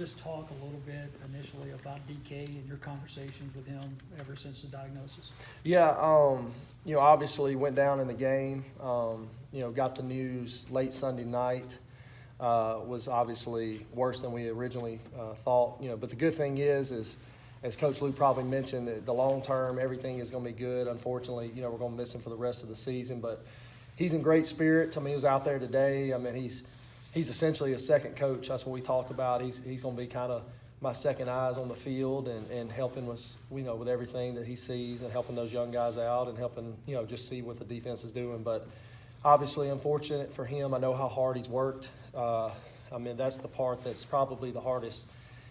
just talk a little bit initially about DK and your conversations with him ever since the diagnosis? Yeah, obviously went down in the game. Got the news late Sunday night. Was obviously worse than we originally thought. But the good thing is as Coach Lou probably mentioned, the long term, everything is going to be good. Unfortunately, we're going to miss him for the rest of the season, but he's in great spirits. I mean, he was out there today. I mean, he's essentially a second coach. That's what we talked about. He's going to be kind of my second eyes on the field and helping us, with everything that he sees and helping those young guys out and helping, just see what the defense is doing. But obviously, unfortunate for him. I know how hard he's worked. That's the part that's probably the hardest,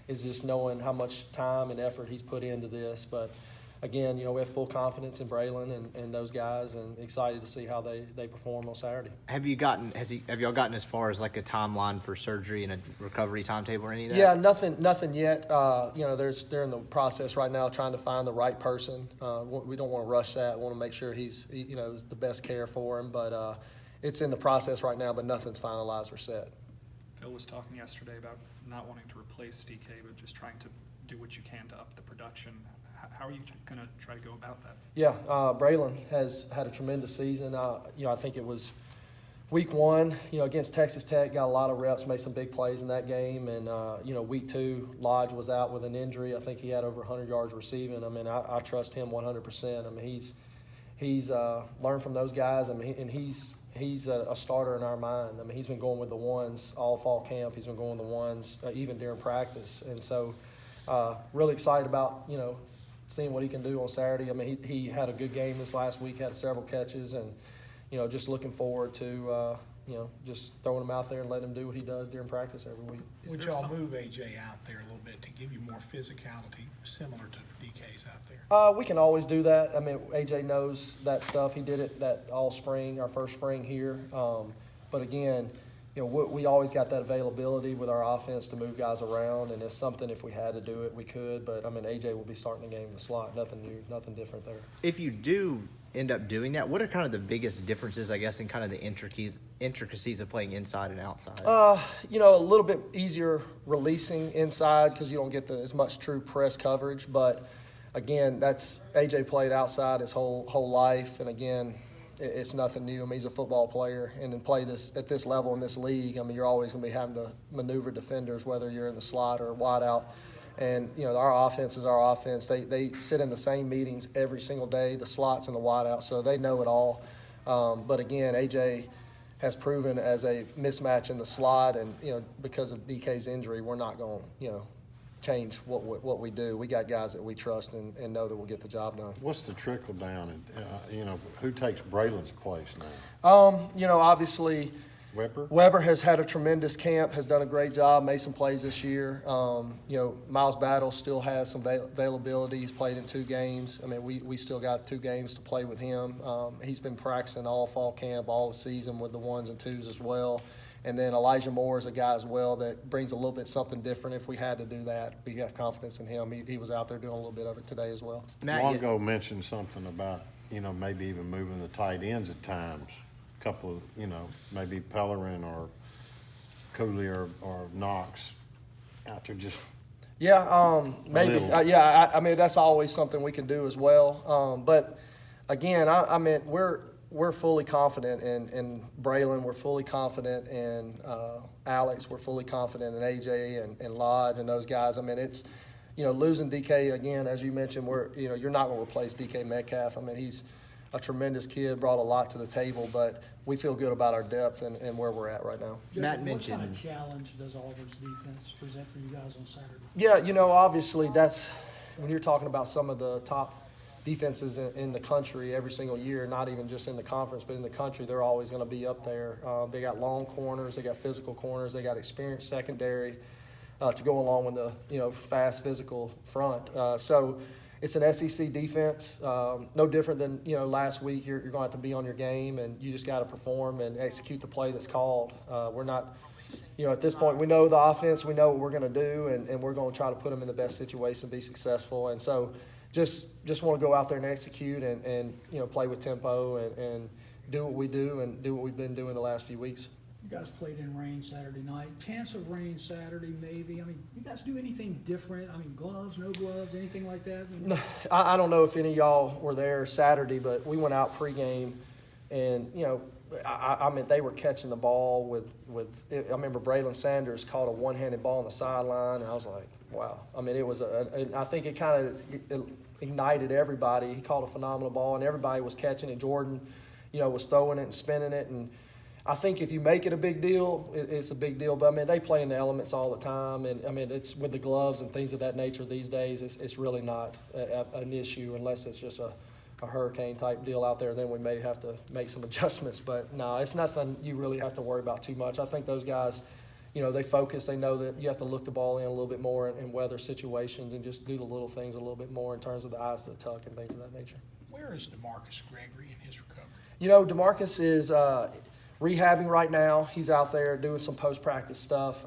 is just knowing how much time and effort he's put into this. But again, we have full confidence in Breland and those guys, and excited to see how they perform on Saturday. Have y'all gotten as far as like a timeline for surgery and a recovery timetable or any of that? Yeah, nothing yet. They're in the process right now trying to find the right person. We don't want to rush that. We want to make sure he's the best care for him. But it's in the process right now, but nothing's finalized or set. Phil was talking yesterday about not wanting to replace DK, but just trying to do what you can to up the production. How are you going to try to go about that? Yeah, Breland has had a tremendous season. I think it was week one, against Texas Tech, got a lot of reps, made some big plays in that game. And, week two, Lodge was out with an injury. I think he had over 100 yards receiving. I mean, I trust him 100%. I mean, he's learned from those guys. I mean, and he's a starter in our mind. I mean, he's been going with the ones all fall camp. He's been going with the ones even during practice. And so really excited about, seeing what he can do on Saturday. I mean, he had a good game this last week, had several catches, and, just looking forward to, just throwing him out there and letting him do what he does during practice every week. Would y'all move A.J. out there a little bit to give you more physicality similar to DK's out there? We can always do that. I mean, A.J. knows that stuff. He did it that all spring, our first spring here. But again, we always got that availability with our offense to move guys around, and it's something if we had to do it, we could. But, I mean, A.J. will be starting the game in the slot. Nothing new, nothing different there. If you do end up doing that, what are kind of the biggest differences, I guess, in kind of the intricacies of playing inside and outside? A little bit easier releasing inside because you don't get as much true press coverage. But, again, that's A.J. played outside his whole life, and, again, it's nothing new. I mean, he's a football player, and then play this at this level in this league. I mean, you're always going to be having to maneuver defenders, whether you're in the slot or wide out. And, our offense is our offense. They sit in the same meetings every single day, the slots and the wide out, so they know it all. But, again, A.J. has proven as a mismatch in the slot, and, because of DK's injury, we're not going to, change what we do. We got guys that we trust and know that we'll get the job done. What's the trickle down? And who takes Braylon's place now? Obviously Weber has had a tremendous camp, has done a great job, made some plays this year. Miles Battle still has some availability. He's played in 2 games. I mean, we still got 2 games to play with him. He's been practicing all fall camp, all the season with the 1s and 2s as well. And then Elijah Moore is a guy as well that brings a little bit something different. If we had to do that, we have confidence in him. He was out there doing a little bit of it today as well. Longo mentioned something about, maybe even moving the tight ends at times. A couple of, maybe Pellerin or Cooley or Knox out there just. Yeah, maybe. I mean, that's always something we can do as well. But, again, I mean, we're fully confident in Breland. We're fully confident in Alex. We're fully confident in AJ and Lodge and those guys. I mean, it's, losing DK again, as you mentioned, you're not going to replace DK Metcalf. I mean, he's a tremendous kid, brought a lot to the table, but we feel good about our depth and where we're at right now. Matt mentioned. What kind of challenge does Auburn's defense present for you guys on Saturday? Yeah, obviously that's when you're talking about some of the top defenses in the country every single year, not even just in the conference, but in the country, they're always going to be up there. They got long corners, they got physical corners, they got experienced secondary to go along with the fast physical front. So it's an SEC defense, no different than last week. You're going to have to be on your game, and you just got to perform and execute the play that's called. We're not. At this point, we know the offense, we know what we're going to do, and we're going to try to put them in the best situation to be successful. And so just want to go out there and execute and play with tempo and do what we do and do what we've been doing the last few weeks. You guys played in rain Saturday night. Chance of rain Saturday, maybe. I mean, you guys do anything different? I mean, gloves, no gloves, anything like that? I don't know if any of y'all were there Saturday, but we went out pregame, and I mean they were catching the ball with. I remember Braylon Sanders caught a one-handed ball on the sideline, and I was like, wow. I mean, it was I think it kind of ignited everybody. He caught a phenomenal ball, and everybody was catching it. Jordan, was throwing it and spinning it, and I think if you make it a big deal, it's a big deal. But I mean, they play in the elements all the time, and I mean, it's with the gloves and things of that nature these days. It's really not an issue unless it's just a hurricane type deal out there. Then we may have to make some adjustments. But no, it's nothing you really have to worry about too much. I think those guys, they focus. They know that you have to look the ball in a little bit more in weather situations and just do the little things a little bit more in terms of the eyes to the tuck and things of that nature. Where is DeMarcus Gregory in his recovery? DeMarcus is rehabbing right now. He's out there doing some post-practice stuff.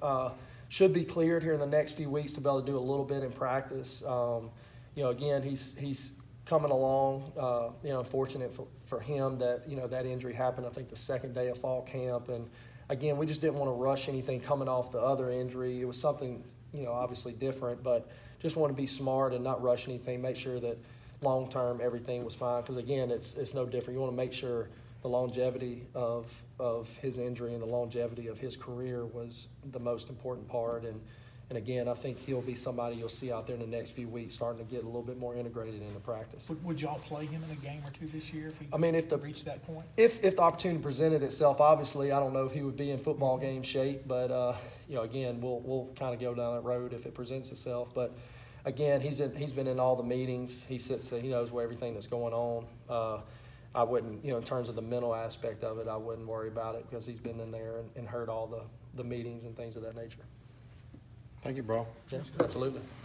Should be cleared here in the next few weeks to be able to do a little bit in practice. Again, he's coming along. Fortunate for him that, that injury happened, I think, the second day of fall camp. And, again, we just didn't want to rush anything coming off the other injury. It was something, obviously different, but just want to be smart and not rush anything, make sure that long-term everything was fine. Because, again, it's no different. You want to make sure the longevity of his injury and the longevity of his career was the most important part. And again, I think he'll be somebody you'll see out there in the next few weeks starting to get a little bit more integrated into practice. Would y'all play him in a game or two this year if he reached that point? If the opportunity presented itself, obviously, I don't know if he would be in football game shape, but, again, we'll kind of go down that road if it presents itself. But, again, he's been in all the meetings. He knows where everything that's going on. I wouldn't, in terms of the mental aspect of it, I wouldn't worry about it because he's been in there and heard all the meetings and things of that nature. Thank you, bro. Yeah, absolutely.